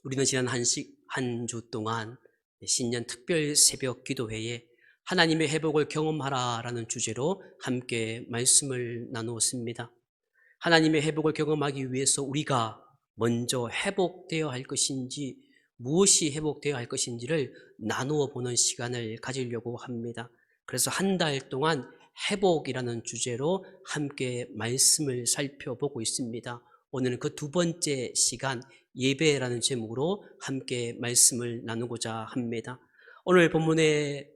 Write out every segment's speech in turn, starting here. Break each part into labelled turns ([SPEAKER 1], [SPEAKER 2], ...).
[SPEAKER 1] 우리는 지난 한 주 동안 신년 특별 새벽 기도회에 하나님의 회복을 경험하라라는 주제로 함께 말씀을 나누었습니다. 하나님의 회복을 경험하기 위해서 우리가 먼저 회복되어야 할 것인지, 무엇이 회복되어야 할 것인지를 나누어 보는 시간을 가지려고 합니다. 그래서 한 달 동안 회복이라는 주제로 함께 말씀을 살펴보고 있습니다. 오늘은 그 두 번째 시간, 예배라는 제목으로 함께 말씀을 나누고자 합니다. 오늘 본문의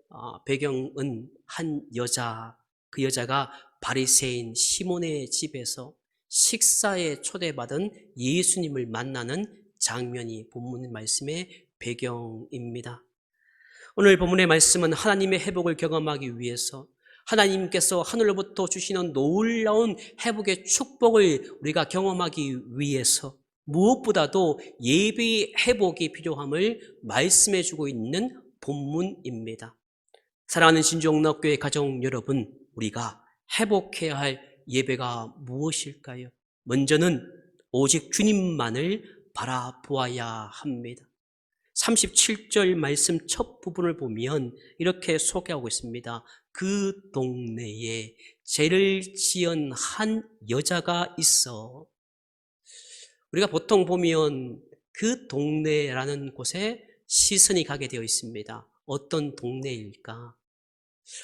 [SPEAKER 1] 배경은 한 여자, 그 여자가 바리새인 시몬의 집에서 식사에 초대받은 예수님을 만나는 장면이 본문 말씀의 배경입니다. 오늘 본문의 말씀은 하나님의 회복을 경험하기 위해서 하나님께서 하늘로부터 주시는 놀라운 회복의 축복을 우리가 경험하기 위해서 무엇보다도 예배의 회복이 필요함을 말씀해 주고 있는 본문입니다. 사랑하는 진주옥락교회 가정 여러분, 우리가 회복해야 할 예배가 무엇일까요? 먼저는 오직 주님만을 바라보아야 합니다. 37절 말씀 첫 부분을 보면 이렇게 소개하고 있습니다. 그 동네에 죄를 지은 한 여자가 있어. 우리가 보통 보면 그 동네라는 곳에 시선이 가게 되어 있습니다. 어떤 동네일까?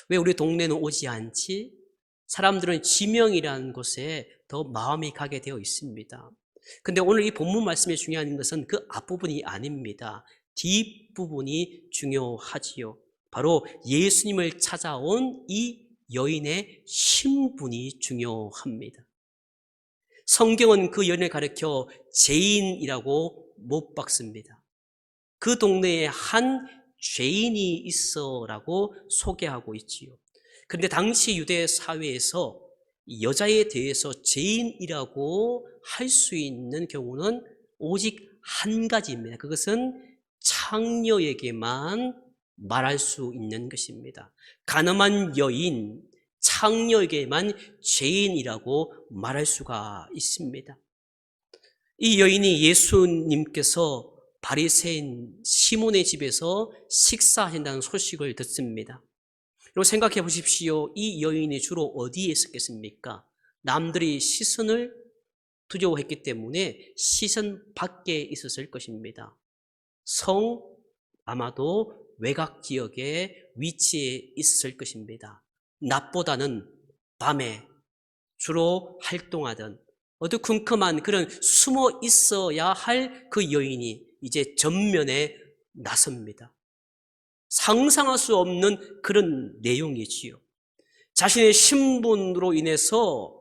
[SPEAKER 1] 왜 우리 동네는 오지 않지? 사람들은 지명이라는 곳에 더 마음이 가게 되어 있습니다. 근데 오늘 이 본문 말씀에 중요한 것은 그 앞부분이 아닙니다. 뒷부분이 중요하지요. 바로 예수님을 찾아온 이 여인의 신분이 중요합니다. 성경은 그 여인을 가리켜 죄인이라고 못 박습니다. 그 동네에 한 죄인이 있어라고 소개하고 있지요. 그런데 당시 유대 사회에서 여자에 대해서 죄인이라고 할 수 있는 경우는 오직 한 가지입니다. 그것은 창녀에게만 말할 수 있는 것입니다. 가늠한 여인, 창녀에게만 죄인이라고 말할 수가 있습니다. 이 여인이 예수님께서 바리새인 시몬의 집에서 식사한다는 소식을 듣습니다. 그리고 생각해 보십시오. 이 여인이 주로 어디에 있었겠습니까? 남들이 시선을 두려워했기 때문에 시선 밖에 있었을 것입니다. 아마도 외곽 지역에 위치해 있었을 것입니다. 낮보다는 밤에 주로 활동하던 어두컴컴한 그런 숨어 있어야 할 그 여인이 이제 전면에 나섭니다. 상상할 수 없는 그런 내용이지요. 자신의 신분으로 인해서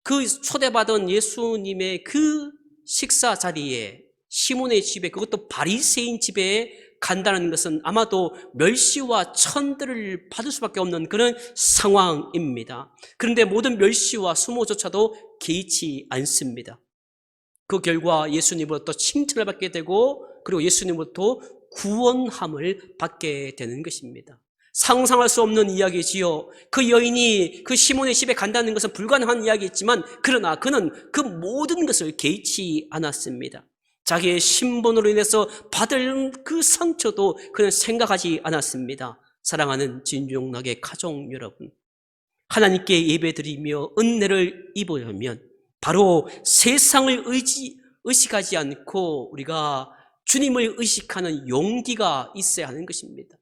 [SPEAKER 1] 그 초대받은 예수님의 그 식사 자리에 시몬의 집에, 그것도 바리새인 집에 간다는 것은 아마도 멸시와 천대를 받을 수밖에 없는 그런 상황입니다. 그런데 모든 멸시와 수모조차도 개의치 않습니다. 그 결과 예수님으로부터 칭찬을 받게 되고 그리고 예수님으로부터 구원함을 받게 되는 것입니다. 상상할 수 없는 이야기지요. 그 여인이 그 시몬의 집에 간다는 것은 불가능한 이야기였지만 그러나 그는 그 모든 것을 개의치 않았습니다. 자기의 신분으로 인해서 받을 그 상처도 그는 생각하지 않았습니다. 사랑하는 진중락의 가족 여러분, 하나님께 예배드리며 은혜를 입으려면 바로 세상을 의식하지 않고 우리가 주님을 의식하는 용기가 있어야 하는 것입니다.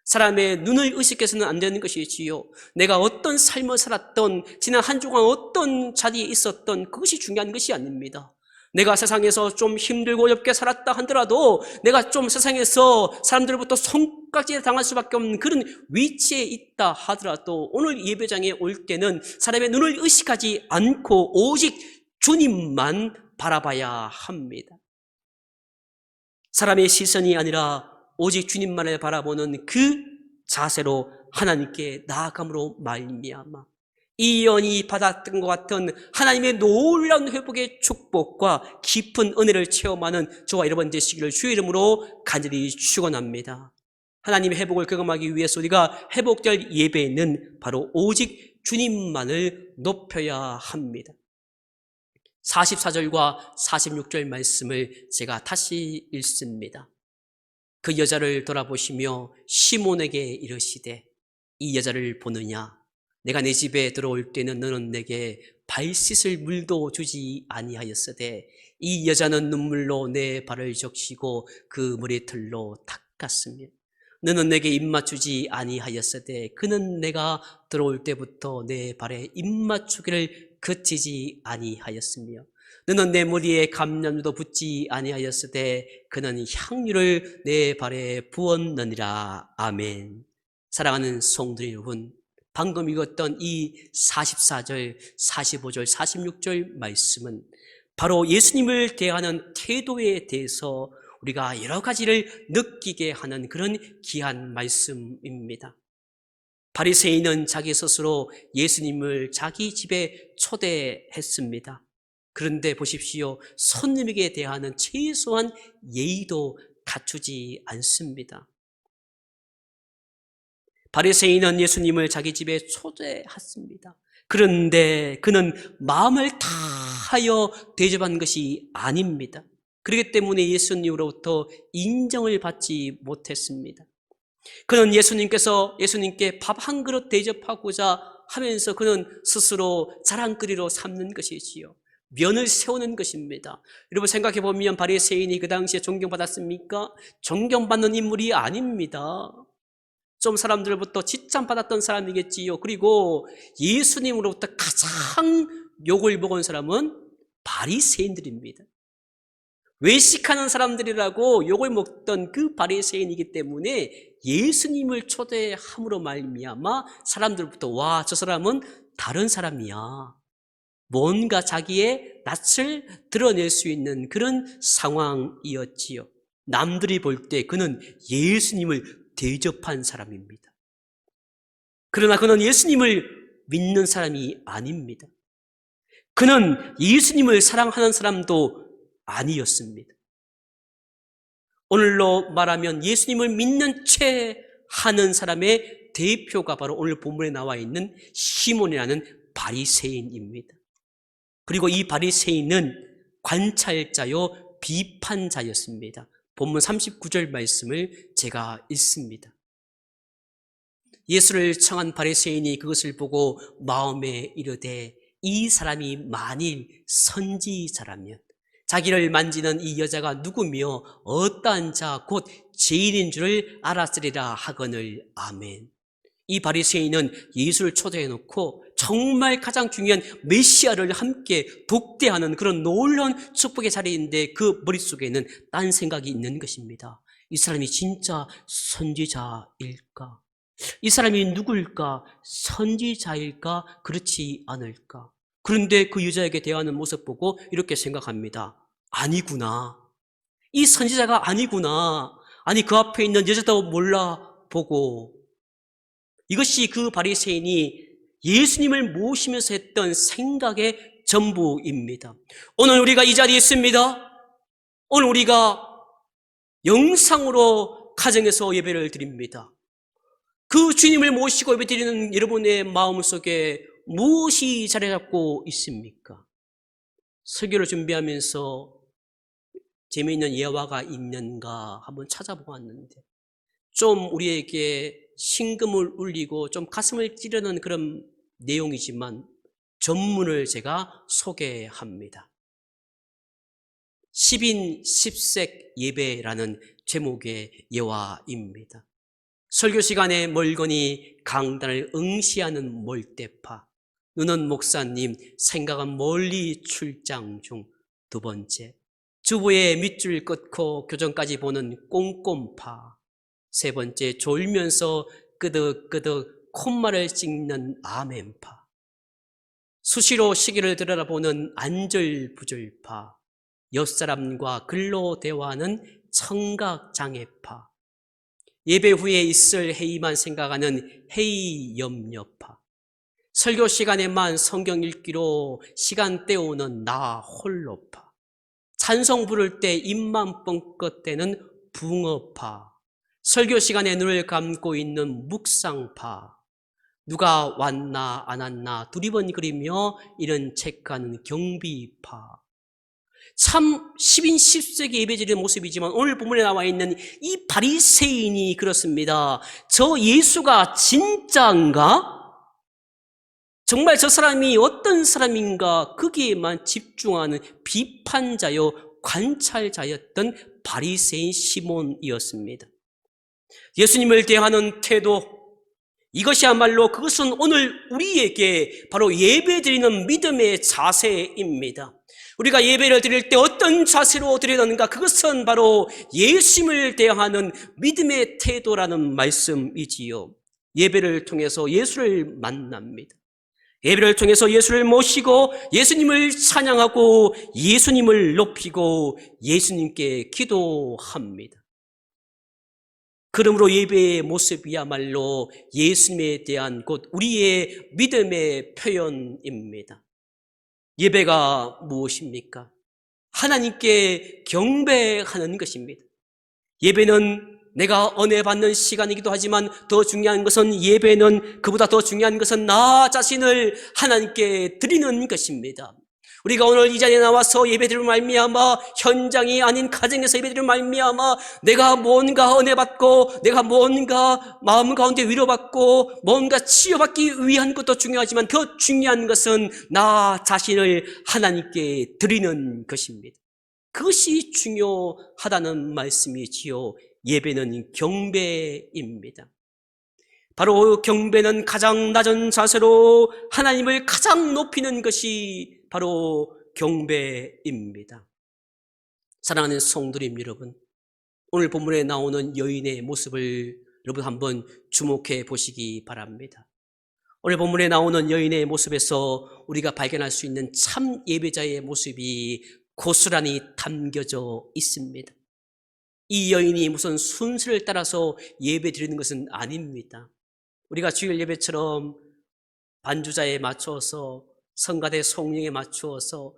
[SPEAKER 1] 사람의 눈을 의식해서는 안 되는 것이지요. 내가 어떤 삶을 살았던, 지난 한 주간 어떤 자리에 있었던 그것이 중요한 것이 아닙니다. 내가 세상에서 좀 힘들고 어렵게 살았다 하더라도 내가 좀 세상에서 사람들로부터 손깍지를 당할 수밖에 없는 그런 위치에 있다 하더라도 오늘 예배장에 올 때는 사람의 눈을 의식하지 않고 오직 주님만 바라봐야 합니다. 사람의 시선이 아니라 오직 주님만을 바라보는 그 자세로 하나님께 나아감으로 말미암아 이 여인이 받았던 것 같은 하나님의 놀라운 회복의 축복과 깊은 은혜를 체험하는 저와 여러분 되시기를 주의 이름으로 간절히 축원합니다. 하나님의 회복을 경험하기 위해서 우리가 회복될 예배는 바로 오직 주님만을 높여야 합니다. 44절과 46절 말씀을 제가 다시 읽습니다. 그 여자를 돌아보시며 시몬에게 이르시되 이 여자를 보느냐? 내가 내 집에 들어올 때는 너는 내게 발 씻을 물도 주지 아니하였으되 이 여자는 눈물로 내 발을 적시고 그 머리털로 닦았으며 너는 내게 입맞추지 아니하였으되 그는 내가 들어올 때부터 내 발에 입맞추기를 그치지 아니하였으며 너는 내 머리에 감람도 붙지 아니하였으되 그는 향유를 내 발에 부었느니라. 아멘. 사랑하는 성도들 여러분, 방금 읽었던 이 44절, 45절, 46절 말씀은 바로 예수님을 대하는 태도에 대해서 우리가 여러 가지를 느끼게 하는 그런 귀한 말씀입니다. 바리새인은 자기 스스로 예수님을 자기 집에 초대했습니다. 그런데 보십시오. 손님에게 대하는 최소한 예의도 갖추지 않습니다. 바리새인은 예수님을 자기 집에 초대했습니다. 그런데 그는 마음을 다하여 대접한 것이 아닙니다. 그렇기 때문에 예수님으로부터 인정을 받지 못했습니다. 그는 예수님께 밥 한 그릇 대접하고자 하면서 그는 스스로 자랑거리로 삼는 것이지요. 면을 세우는 것입니다. 여러분 생각해 보면 바리새인이 그 당시에 존경받았습니까? 존경받는 인물이 아닙니다. 좀 사람들부터 칭찬받았던 사람이겠지요. 그리고 예수님으로부터 가장 욕을 먹은 사람은 바리새인들입니다. 외식하는 사람들이라고 욕을 먹던 그 바리새인이기 때문에 예수님을 초대함으로 말미암아 사람들부터 와, 저 사람은 다른 사람이야. 뭔가 자기의 낯을 드러낼 수 있는 그런 상황이었지요. 남들이 볼 때 그는 예수님을 대접한 사람입니다. 그러나 그는 예수님을 믿는 사람이 아닙니다. 그는 예수님을 사랑하는 사람도 아니었습니다. 오늘로 말하면 예수님을 믿는 채 하는 사람의 대표가 바로 오늘 본문에 나와 있는 시몬이라는 바리새인입니다. 그리고 이 바리새인은 관찰자요 비판자였습니다. 본문 39절 말씀을 제가 읽습니다. 예수를 청한 바리새인이 그것을 보고 마음에 이르되 이 사람이 만일 선지자라면 자기를 만지는 이 여자가 누구며 어떠한 자 곧 죄인인 줄을 알았으리라 하거늘. 아멘. 이 바리새인은 예수를 초대해놓고 정말 가장 중요한 메시아를 함께 독대하는 그런 놀라운 축복의 자리인데 그 머릿속에는 딴 생각이 있는 것입니다. 이 사람이 진짜 선지자일까? 이 사람이 누구일까? 선지자일까? 그렇지 않을까? 그런데 그 여자에게 대하는 모습 보고 이렇게 생각합니다. 아니구나. 이 선지자가 아니구나. 아니 그 앞에 있는 여자도 몰라보고 이것이 그 바리새인이 예수님을 모시면서 했던 생각의 전부입니다. 오늘 우리가 이 자리에 있습니다. 오늘 우리가 영상으로 가정에서 예배를 드립니다. 그 주님을 모시고 예배드리는 여러분의 마음속에 무엇이 자리 잡고 있습니까? 설교를 준비하면서 재미있는 예화가 있는가 한번 찾아보았는데 좀 우리에게 심금을 울리고 좀 가슴을 찌르는 그런 내용이지만 전문을 제가 소개합니다. 10인 10색 예배라는 제목의 예화입니다. 설교 시간에 멀거니 강단을 응시하는 몰대파, 눈은 목사님, 생각은 멀리 출장 중. 두 번째, 주부의 밑줄 끊고 교정까지 보는 꼼꼼파. 세 번째, 졸면서 끄덕끄덕 콧말을 찍는 아멘파. 수시로 시기를 들여다보는 안절부절파. 옆사람과 글로 대화하는 청각장애파. 예배 후에 있을 회의만 생각하는 회의염려파. 설교 시간에만 성경 읽기로 시간 때우는 나 홀로파. 찬송 부를 때 입만 뻥끗대는 붕어파. 설교 시간에 눈을 감고 있는 묵상파. 누가 왔나 안 왔나 두리번거리며 이런 체크하는 경비파. 참 10인 10세기 예배드리는 모습이지만 오늘 본문에 나와 있는 이 바리새인이 그렇습니다. 저 예수가 진짜인가? 정말 저 사람이 어떤 사람인가 거기에만 집중하는 비판자요 관찰자였던 바리새인 시몬이었습니다. 예수님을 대하는 태도, 이것이야말로 그것은 오늘 우리에게 바로 예배드리는 믿음의 자세입니다. 우리가 예배를 드릴 때 어떤 자세로 드리는가? 그것은 바로 예수님을 대하는 믿음의 태도라는 말씀이지요. 예배를 통해서 예수를 만납니다. 예배를 통해서 예수를 모시고 예수님을 찬양하고 예수님을 높이고 예수님께 기도합니다. 그러므로 예배의 모습이야말로 예수님에 대한 곧 우리의 믿음의 표현입니다. 예배가 무엇입니까? 하나님께 경배하는 것입니다. 예배는 내가 은혜 받는 시간이기도 하지만 더 중요한 것은 예배는 그보다 더 중요한 것은 나 자신을 하나님께 드리는 것입니다. 우리가 오늘 이 자리에 나와서 예배드리는 말미암아 현장이 아닌 가정에서 예배드리는 말미암아 내가 뭔가 은혜 받고 내가 뭔가 마음 가운데 위로받고 뭔가 치유받기 위한 것도 중요하지만 더 중요한 것은 나 자신을 하나님께 드리는 것입니다. 그것이 중요하다는 말씀이지요. 예배는 경배입니다. 바로 경배는 가장 낮은 자세로 하나님을 가장 높이는 것이 바로 경배입니다. 사랑하는 성도님 여러분, 오늘 본문에 나오는 여인의 모습을 여러분 한번 주목해 보시기 바랍니다. 오늘 본문에 나오는 여인의 모습에서 우리가 발견할 수 있는 참 예배자의 모습이 고스란히 담겨져 있습니다. 이 여인이 무슨 순서를 따라서 예배 드리는 것은 아닙니다. 우리가 주일 예배처럼 반주자에 맞추어서 성가대 성령에 맞추어서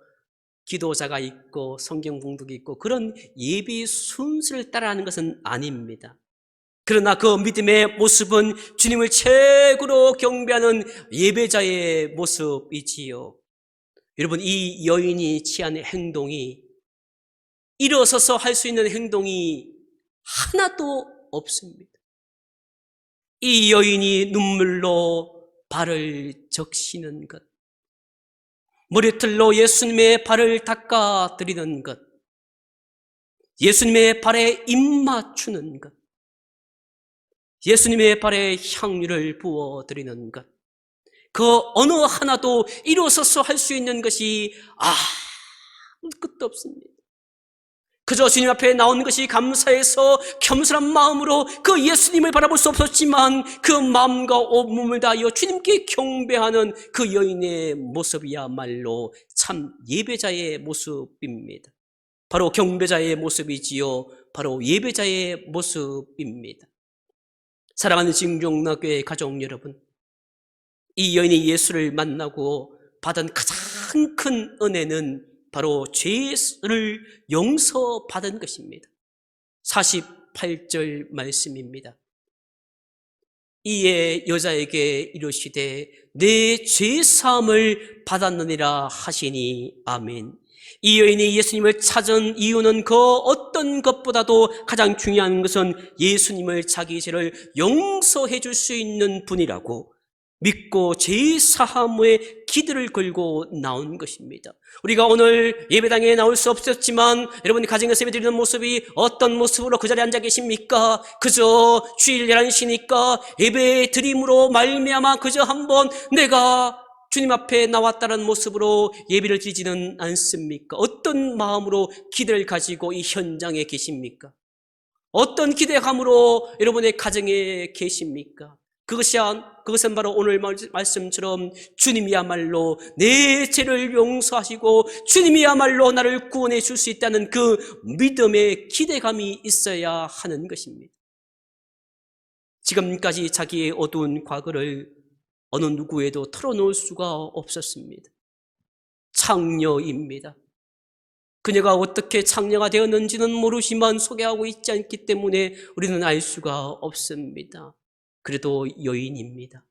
[SPEAKER 1] 기도자가 있고 성경 봉독이 있고 그런 예배 순서를 따라하는 것은 아닙니다. 그러나 그 믿음의 모습은 주님을 최고로 경배하는 예배자의 모습이지요. 여러분, 이 여인이 취한 행동이 일어서서 할 수 있는 행동이 하나도 없습니다. 이 여인이 눈물로 발을 적시는 것, 머리털로 예수님의 발을 닦아드리는 것, 예수님의 발에 입 맞추는 것, 예수님의 발에 향유를 부어드리는 것, 그 어느 하나도 일어서서 할 수 있는 것이 아무것도 없습니다. 그저 주님 앞에 나오는 것이 감사해서 겸손한 마음으로 그 예수님을 바라볼 수 없었지만 그 마음과 온몸을 다하여 주님께 경배하는 그 여인의 모습이야말로 참 예배자의 모습입니다. 바로 경배자의 모습이지요. 바로 예배자의 모습입니다. 사랑하는 진경락교회 가족 여러분, 이 여인이 예수를 만나고 받은 가장 큰 은혜는 바로 죄를 용서받은 것입니다. 48절 말씀입니다. 이에 여자에게 이르시되 내 죄사함을 받았느니라 하시니 아멘. 이 여인이 예수님을 찾은 이유는 그 어떤 것보다도 가장 중요한 것은 예수님을 자기 죄를 용서해 줄 수 있는 분이라고 믿고 죄사함의 기도를 걸고 나온 것입니다. 우리가 오늘 예배당에 나올 수 없었지만 여러분이 가정에서 예배드리는 모습이 어떤 모습으로 그 자리에 앉아 계십니까? 그저 주일 11시니까 예배 드림으로 말미암아 그저 한번 내가 주님 앞에 나왔다는 모습으로 예배를 드리지는 않습니까? 어떤 마음으로 기대를 가지고 이 현장에 계십니까? 어떤 기대감으로 여러분의 가정에 계십니까? 그것은 바로 오늘 말씀처럼 주님이야말로 내 죄를 용서하시고 주님이야말로 나를 구원해 줄 수 있다는 그 믿음의 기대감이 있어야 하는 것입니다. 지금까지 자기의 어두운 과거를 어느 누구에도 털어놓을 수가 없었습니다. 창녀입니다. 그녀가 어떻게 창녀가 되었는지는 모르지만 소개하고 있지 않기 때문에 우리는 알 수가 없습니다. 그래도 여인입니다.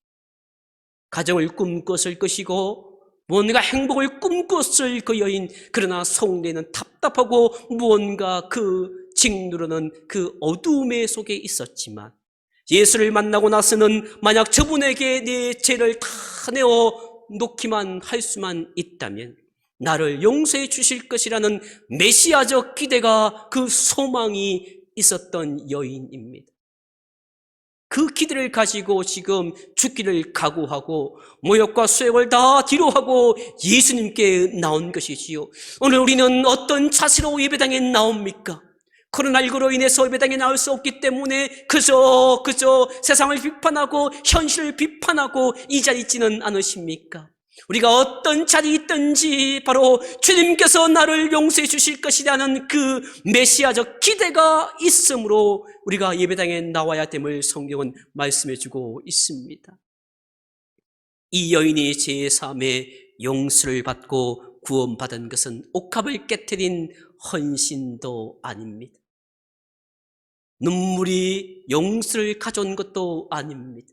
[SPEAKER 1] 가정을 꿈꿨을 것이고 무언가 행복을 꿈꿨을 그 여인. 그러나 속내는 답답하고 무언가 그 짓누르는 그 어두움의 속에 있었지만 예수를 만나고 나서는 만약 저분에게 내 죄를 다 내어 놓기만 할 수만 있다면 나를 용서해 주실 것이라는 메시아적 기대가, 그 소망이 있었던 여인입니다. 그 기대를 가지고 지금 죽기를 각오하고 모욕과 수액을 다 뒤로하고 예수님께 나온 것이지요. 오늘 우리는 어떤 자세로 예배당에 나옵니까? 코로나19로 인해서 예배당에 나올 수 없기 때문에 그저 세상을 비판하고 현실을 비판하고 이 자리에 있지는 않으십니까? 우리가 어떤 자리에 있든지 바로 주님께서 나를 용서해 주실 것이라는 그 메시아적 기대가 있으므로 우리가 예배당에 나와야 됨을 성경은 말씀해 주고 있습니다. 이 여인이 제3의 용서를 받고 구원받은 것은 옥합을 깨트린 헌신도 아닙니다. 눈물이 용서를 가져온 것도 아닙니다.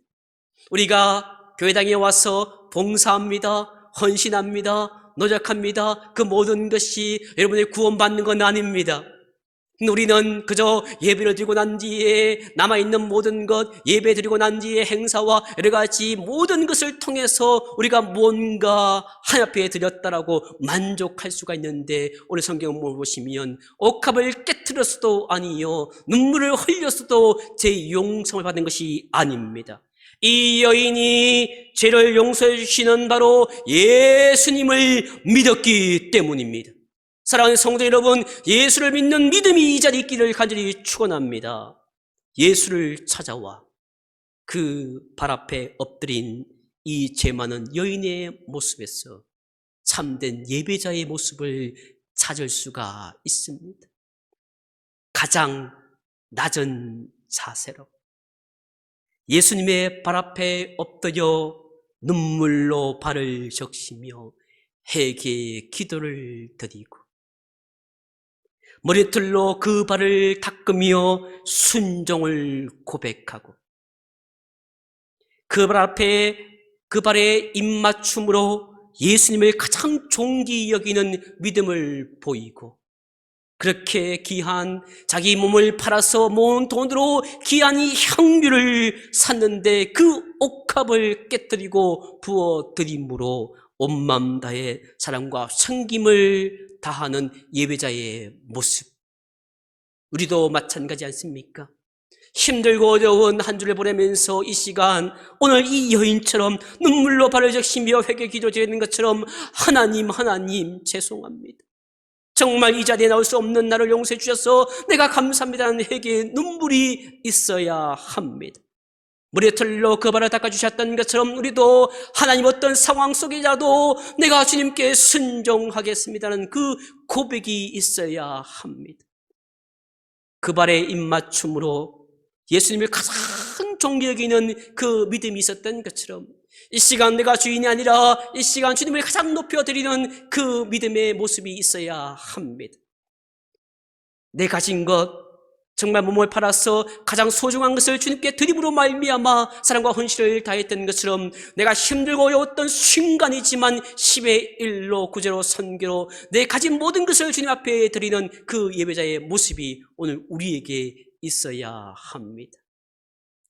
[SPEAKER 1] 우리가 교회당에 와서 봉사합니다, 헌신합니다, 노력합니다. 그 모든 것이 여러분의 구원받는 건 아닙니다. 우리는 그저 예배를 드리고 난 뒤에 남아있는 모든 것, 예배 드리고 난 뒤에 행사와 여러 가지 모든 것을 통해서 우리가 뭔가 하나님 앞에 드렸다라고 만족할 수가 있는데, 오늘 성경을 보시면 옥합을 깨트렸어도 아니요 눈물을 흘렸어도 제 용서를 받은 것이 아닙니다. 이 여인이 죄를 용서해 주시는 바로 예수님을 믿었기 때문입니다. 사랑하는 성도 여러분, 예수를 믿는 믿음이 이 자리에 있기를 간절히 축원합니다. 예수를 찾아와 그 발 앞에 엎드린 이 죄 많은 여인의 모습에서 참된 예배자의 모습을 찾을 수가 있습니다. 가장 낮은 자세로 예수님의 발 앞에 엎드려 눈물로 발을 적시며 회개의 기도를 드리고 머리털로 그 발을 닦으며 순종을 고백하고 그 발 앞에 그 발에 입맞춤으로 예수님을 가장 존귀히 여기는 믿음을 보이고, 그렇게 귀한 자기 몸을 팔아서 모은 돈으로 귀한 이 향유를 샀는데 그 옥합을 깨뜨리고 부어드림으로 온 마음 다해 사랑과 섬김을 다하는 예배자의 모습. 우리도 마찬가지 않습니까? 힘들고 어려운 한 주를 보내면서 이 시간, 오늘 이 여인처럼 눈물로 발을 적시며 회개 기도드리는 것처럼 하나님 죄송합니다. 정말 이 자리에 나올 수 없는 나를 용서해 주셔서 내가 감사합니다는 회개의 눈물이 있어야 합니다. 머리털로 그 발을 닦아주셨던 것처럼 우리도 하나님 어떤 상황 속이라도 내가 주님께 순종하겠습니다는 그 고백이 있어야 합니다. 그 발에 입맞춤으로 예수님을 가장 존귀히 여기는 그 믿음이 있었던 것처럼 이 시간 내가 주인이 아니라 이 시간 주님을 가장 높여드리는 그 믿음의 모습이 있어야 합니다. 내 가진 것, 정말 몸을 팔아서 가장 소중한 것을 주님께 드림으로 말미암아 사랑과 헌신을 다했던 것처럼 내가 힘들고 어려웠던 순간이지만 10의 1로 구제로 선교로 내 가진 모든 것을 주님 앞에 드리는 그 예배자의 모습이 오늘 우리에게 있어야 합니다.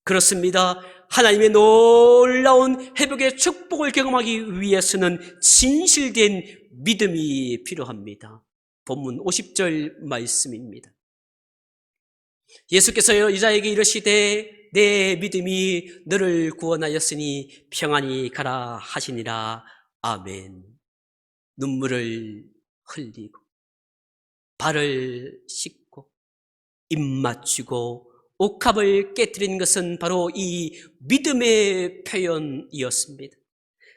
[SPEAKER 1] 그렇습니다. 하나님의 놀라운 회복의 축복을 경험하기 위해서는 진실된 믿음이 필요합니다. 본문 50절 말씀입니다. 예수께서 여자에게 이르시되 내 믿음이 너를 구원하였으니 평안히 가라 하시니라. 아멘. 눈물을 흘리고 발을 씻고 입 맞추고 옥합을 깨뜨린 것은 바로 이 믿음의 표현이었습니다.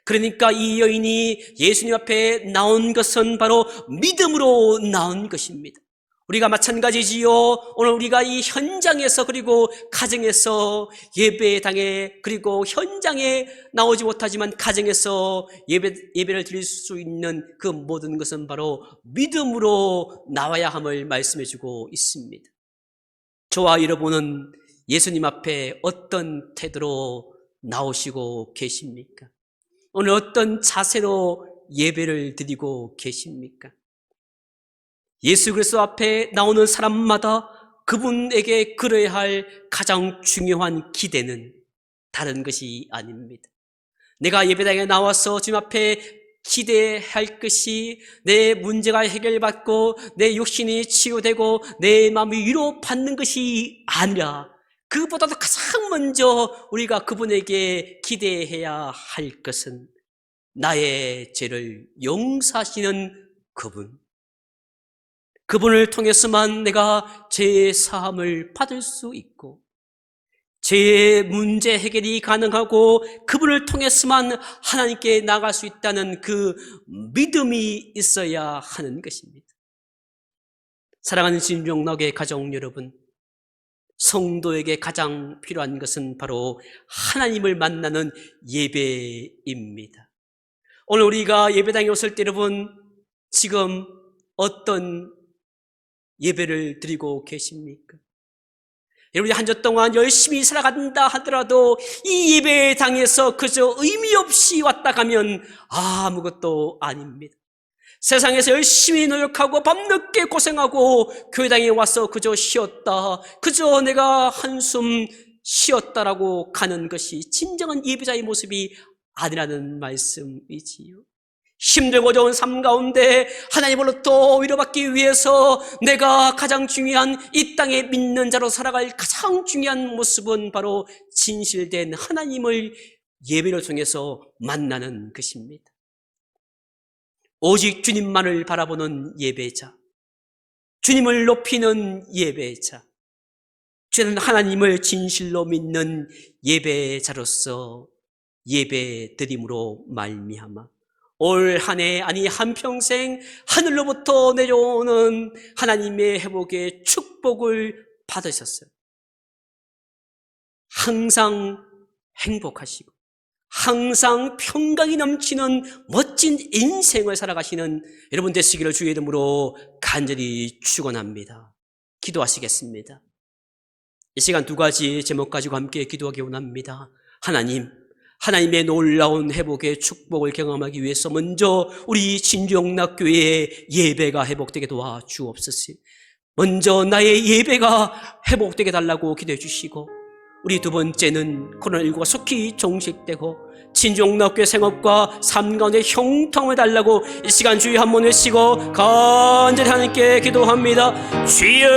[SPEAKER 1] 그러니까 이 여인이 예수님 앞에 나온 것은 바로 믿음으로 나온 것입니다. 우리가 마찬가지지요. 오늘 우리가 이 현장에서 그리고 가정에서 예배당에 그리고 현장에 나오지 못하지만 가정에서 예배를 드릴 수 있는 그 모든 것은 바로 믿음으로 나와야 함을 말씀해 주고 있습니다. 저와 여러분은 예수님 앞에 어떤 태도로 나오시고 계십니까? 오늘 어떤 자세로 예배를 드리고 계십니까? 예수 그리스도 앞에 나오는 사람마다 그분에게 그려야 할 가장 중요한 기대는 다른 것이 아닙니다. 내가 예배당에 나와서 주님 앞에 기대할 것이 내 문제가 해결받고 내 욕심이 치유되고 내 마음이 위로받는 것이 아니라, 그보다도 가장 먼저 우리가 그분에게 기대해야 할 것은 나의 죄를 용서하시는 그분을 통해서만 내가 죄의 사함을 받을 수 있고 죄의 문제 해결이 가능하고 그분을 통해서만 하나님께 나갈 수 있다는 그 믿음이 있어야 하는 것입니다. 사랑하는 진정나게 가정 여러분, 성도에게 가장 필요한 것은 바로 하나님을 만나는 예배입니다. 오늘 우리가 예배당에 오실 때 여러분, 지금 어떤 예배를 드리고 계십니까? 여러분이 한 주 동안 열심히 살아간다 하더라도 이 예배당에서 그저 의미 없이 왔다 가면 아무것도 아닙니다. 세상에서 열심히 노력하고 밤늦게 고생하고 교회당에 와서 그저 쉬었다, 그저 내가 한숨 쉬었다라고 가는 것이 진정한 예배자의 모습이 아니라는 말씀이지요. 힘들고 어려운 삶 가운데 하나님으로부터 위로받기 위해서 내가 가장 중요한 이 땅에 믿는 자로 살아갈 가장 중요한 모습은 바로 진실된 하나님을 예배를 통해서 만나는 것입니다. 오직 주님만을 바라보는 예배자, 주님을 높이는 예배자, 주는 하나님을 진실로 믿는 예배자로서 예배드림으로 말미암아 올 한 해, 아니 한평생 하늘로부터 내려오는 하나님의 회복의 축복을 받으셨어요. 항상 행복하시고 항상 평강이 넘치는 멋진 인생을 살아가시는 여러분 되시기를 주의 이름으로 간절히 축원합니다. 기도하시겠습니다. 이 시간 두 가지 제목 가지고 함께 기도하기 원합니다. 하나님의 놀라운 회복의 축복을 경험하기 위해서 먼저 우리 진주영락교회의 예배가 회복되게 도와주옵소서. 먼저 나의 예배가 회복되게 달라고 기도해 주시고, 우리 두 번째는 코로나19가 속히 종식되고 진주영락교회 생업과 삶 가운데 형통을 달라고 이 시간 주여 한번 외치고 간절히 하나님께 기도합니다. 주여